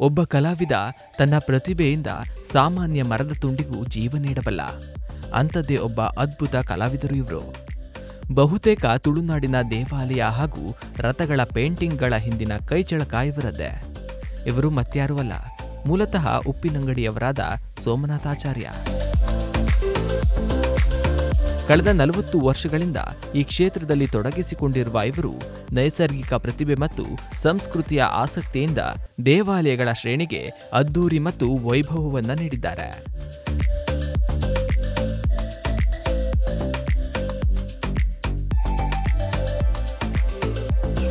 ಒಬ್ಬ ಕಲಾವಿದ ತನ್ನ ಪ್ರತಿಭೆಯಿಂದ ಸಾಮಾನ್ಯ ಮರದ ತುಂಡಿಗೂ ಜೀವ ನೀಡಬಲ್ಲ. ಅಂಥದ್ದೇ ಒಬ್ಬ ಅದ್ಭುತ ಕಲಾವಿದರು ಇವರು. ಬಹುತೇಕ ತುಳುನಾಡಿನ ದೇವಾಲಯ ಹಾಗೂ ರಥಗಳ ಪೇಂಟಿಂಗ್ಗಳ ಹಿಂದಿನ ಕೈಚಳಕ ಇವರದ್ದೇ. ಇವರು ಮತ್ಯಾರೂ ಅಲ್ಲ, ಮೂಲತಃ ಉಪ್ಪಿನಂಗಡಿಯವರಾದ ಸೋಮನಾಥಾಚಾರ್ಯ. ಕಳೆದ 40 ವರ್ಷಗಳಿಂದ ಈ ಕ್ಷೇತ್ರದಲ್ಲಿ ತೊಡಗಿಸಿಕೊಂಡಿರುವ ಇವರು ನೈಸರ್ಗಿಕ ಪ್ರತಿಭೆ ಮತ್ತು ಸಂಸ್ಕೃತಿಯ ಆಸಕ್ತಿಯಿಂದ ದೇವಾಲಯಗಳ ಶ್ರೇಣಿಗೆ ಅದ್ದೂರಿ ಮತ್ತು ವೈಭವವನ್ನು ನೀಡಿದ್ದಾರೆ.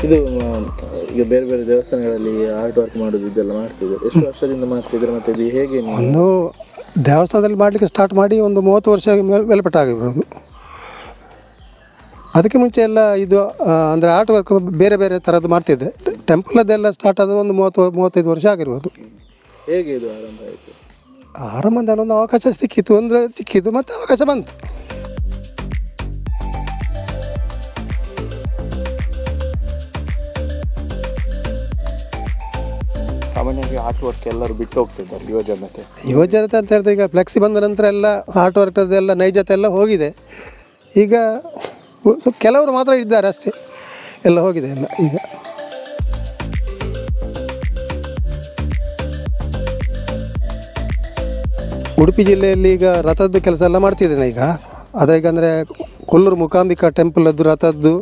ಇದು ಈಗ ಬೇರೆ ಬೇರೆ ದೇವಸ್ಥಾನಗಳಲ್ಲಿ ಆರ್ಟ್ ವರ್ಕ್ ಮಾಡೋದು ಇದೆಲ್ಲ ಮಾಡ್ತಿದ್ರು. ಎಷ್ಟು ವರ್ಷದಿಂದ ಮಾಡ್ತಿದ್ರು ಮತ್ತು ಇದು ಹೇಗೆ? ಒಂದು ದೇವಸ್ಥಾನದಲ್ಲಿ ಮಾಡಲಿಕ್ಕೆ ಸ್ಟಾರ್ಟ್ ಮಾಡಿ ಒಂದು 30 ವರ್ಷ ಮೇಲ್ಪಟ್ಟಾಗಿರ್ಬೋದು. ಅದಕ್ಕೆ ಮುಂಚೆ ಎಲ್ಲ ಇದು ಅಂದರೆ ಆರ್ಟ್ ವರ್ಕ್ ಬೇರೆ ಬೇರೆ ಥರದ್ದು ಮಾಡ್ತಿದ್ದೆ. ಟೆಂಪಲದ್ದೆಲ್ಲ ಸ್ಟಾರ್ಟ್ ಆದ ಒಂದು 30-35 ವರ್ಷ ಆಗಿರ್ಬೋದು. ಹೇಗೆ ಇದು ಆರಂಭ ಆಯಿತು? ಆರಂಭದಲ್ಲಿ ಒಂದು ಅವಕಾಶ ಸಿಕ್ಕಿತು ಮತ್ತು ಅವಕಾಶ ಬಂತು. ಸಾಮಾನ್ಯವಾಗಿ ಆರ್ಟ್ ವರ್ಕ್ ಎಲ್ಲರೂ ಬಿಟ್ಟು ಹೋಗ್ತಿದ್ದಾರೆ ಯುವಜನತೆ ಅಂತ ಹೇಳಿದ್ರೆ ಈಗ ಫ್ಲೆಕ್ಸಿ ಬಂದ ನಂತರ ಎಲ್ಲ ಆರ್ಟ್ ವರ್ಕದೆಲ್ಲ ನೈಜತೆ ಎಲ್ಲ ಹೋಗಿದೆ. ಈಗ ಕೆಲವರು ಮಾತ್ರ ಇದ್ದಾರೆ ಅಷ್ಟೇ, ಎಲ್ಲ ಹೋಗಿದೆ ಎಲ್ಲ. ಈಗ ಉಡುಪಿ ಜಿಲ್ಲೆಯಲ್ಲಿ ಈಗ ರಥದ ಕೆಲಸ ಎಲ್ಲ ಮಾಡ್ತಿದ್ದೇನೆ ಈಗ. ಅದಾಗ ಅಂದರೆ ಕೊಲ್ಲೂರು ಮೂಕಾಂಬಿಕಾ ಟೆಂಪಲದ್ದು ರಥದ್ದು,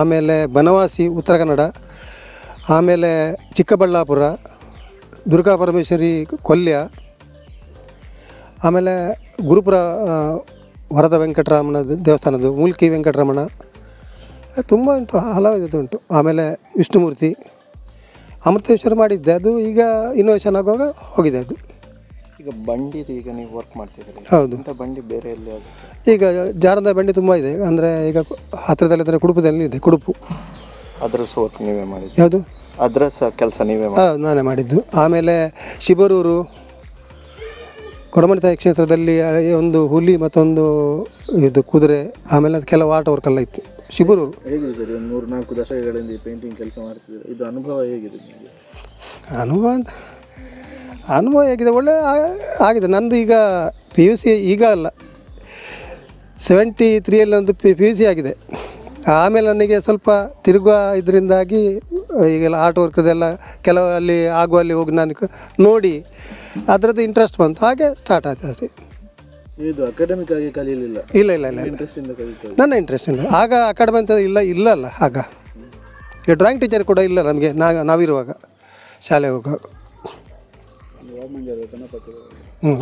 ಆಮೇಲೆ ಬನವಾಸಿ ಉತ್ತರ ಕನ್ನಡ, ಆಮೇಲೆ ಚಿಕ್ಕಬಳ್ಳಾಪುರ ದುರ್ಗಾ ಪರಮೇಶ್ವರಿ ಕೊಲ್ಯ, ಆಮೇಲೆ ಗುರುಪುರ ವರದ ವೆಂಕಟರಮಣ ದೇವಸ್ಥಾನದ್ದು ಮೂಲ್ಕಿ ವೆಂಕಟರಮಣ, ತುಂಬ ಉಂಟು, ಹಲವು ಉಂಟು. ಆಮೇಲೆ ವಿಷ್ಣುಮೂರ್ತಿ, ಅಮೃತೇಶ್ವರ ಮಾಡಿದ್ದೆ. ಅದು ಈಗ ಇನ್ನೋವೇಷನ್ ಆಗುವಾಗ ಹೋಗಿದೆ ಅದು. ಈಗ ಬಂಡಿದು ಈಗ ನೀವು ವರ್ಕ್ ಮಾಡ್ತಿದ್ದೀರಿ? ಹೌದು. ಬಂಡಿ ಬೇರೆ ಎಲ್ಲಿ? ಈಗ ಜಾರದ ಬಂಡಿ ತುಂಬ ಇದೆ. ಅಂದರೆ ಈಗ ಹತ್ತಿರದಲ್ಲಿದ್ದರೆ ಕುಡುಪದಲ್ಲಿ ಇದೆ, ಕುಡುಪು. ಅದರ ಸಹ ವರ್ಕ್ ನೀವೇ ಮಾಡಿದ್ದು? ಯಾವುದು? ಅದರ ಸಹ ಕೆಲಸ ನೀವೇ? ನಾನೇ ಮಾಡಿದ್ದು. ಆಮೇಲೆ ಶಿಬರೂರು ಕೊಡಮಣಿತಾಯಿ ಕ್ಷೇತ್ರದಲ್ಲಿ ಒಂದು ಹುಲಿ ಮತ್ತೊಂದು ಇದು ಕುದುರೆ, ಆಮೇಲೆ ಅದು ಕೆಲವು ಆರ್ಟ್ ವರ್ಕ್ ಎಲ್ಲ ಇತ್ತು. ಶಿಬರೂರು ಹೇಗಿದೆ ಸರ್? ಒಂದು 3-4 ದಶಕಗಳಿಂದ ಈ ಪೇಂಟಿಂಗ್ ಕೆಲಸ ಮಾಡ್ತಿದ್ದೀರಿ, ಇದು ಅನುಭವ ಹೇಗಿದೆ ನಿಮಗೆ? ಅನುಭವ ಹೇಗಿದೆ? ಒಳ್ಳೆ ಆಗಿದೆ. ನಂದು ಈಗ PUC ಈಗ ಅಲ್ಲ, 73ಯಲ್ಲಿ ನಂದು PUC ಆಗಿದೆ. ಆಮೇಲೆ ನನಗೆ ಸ್ವಲ್ಪ ತಿರುಗುವ ಇದರಿಂದಾಗಿ ಈಗೆಲ್ಲ ಆರ್ಟ್ ವರ್ಕದೆಲ್ಲ ಕೆಲವು ಅಲ್ಲಿ ಆಗುವಲ್ಲಿ ಹೋಗಿ ನಾನು ನೋಡಿ ಅದರದ್ದು ಇಂಟ್ರೆಸ್ಟ್ ಬಂತು, ಹಾಗೆ ಸ್ಟಾರ್ಟ್ ಆಯ್ತು ಅಷ್ಟೇ. ಇದು ಅಕಾಡೆಮಿಕ್ ಆಗಿ ಕಲಿಯಲಿಲ್ಲ? ಇಲ್ಲ, ನನ್ನ ಇಂಟ್ರೆಸ್ಟಿಂದ. ಆಗ ಅಕಾಡೆಮಿ ಅಂತ ಇಲ್ಲಲ್ಲ ಆಗ. ಈಗ ಡ್ರಾಯಿಂಗ್ ಟೀಚರ್ ಕೂಡ ಇಲ್ಲ ನಮಗೆ, ನಾವಿರುವಾಗ ಶಾಲೆ ಹೋಗುವಾಗ.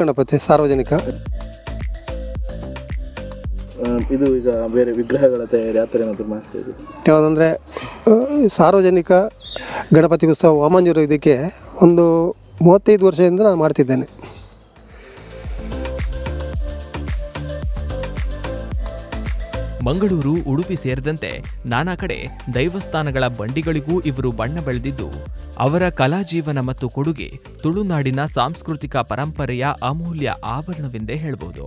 ಗಣಪತಿ ಸಾರ್ವಜನಿಕ. ಇದು ಈಗ ಬೇರೆ ವಿಗ್ರಹಗಳ ತಯಾರಿ ಆ ಥರ ಏನಾದರೂ ಮಾಡ್ತಿದ್ದೀವಿ? ಯಾವುದಂದರೆ ಸಾರ್ವಜನಿಕ ಗಣಪತಿ ಉತ್ಸವ ವಾಮಂಜೂರು, ಇದಕ್ಕೆ ಒಂದು 35 ವರ್ಷದಿಂದ ನಾನು ಮಾಡ್ತಿದ್ದೇನೆ. ಮಂಗಳೂರು, ಉಡುಪಿ ಸೇರಿದಂತೆ ನಾನಾ ಕಡೆ ದೈವಸ್ಥಾನಗಳ ಬಂಡಿಗಳಿಗೂ ಇವರು ಬಣ್ಣ ಬೆಳೆದಿದ್ದು ಅವರ ಕಲಾಜೀವನ ಮತ್ತು ಕೊಡುಗೆ ತುಳುನಾಡಿನ ಸಾಂಸ್ಕೃತಿಕ ಪರಂಪರೆಯ ಅಮೂಲ್ಯ ಆಭರಣವೆಂದೇ ಹೇಳಬಹುದು.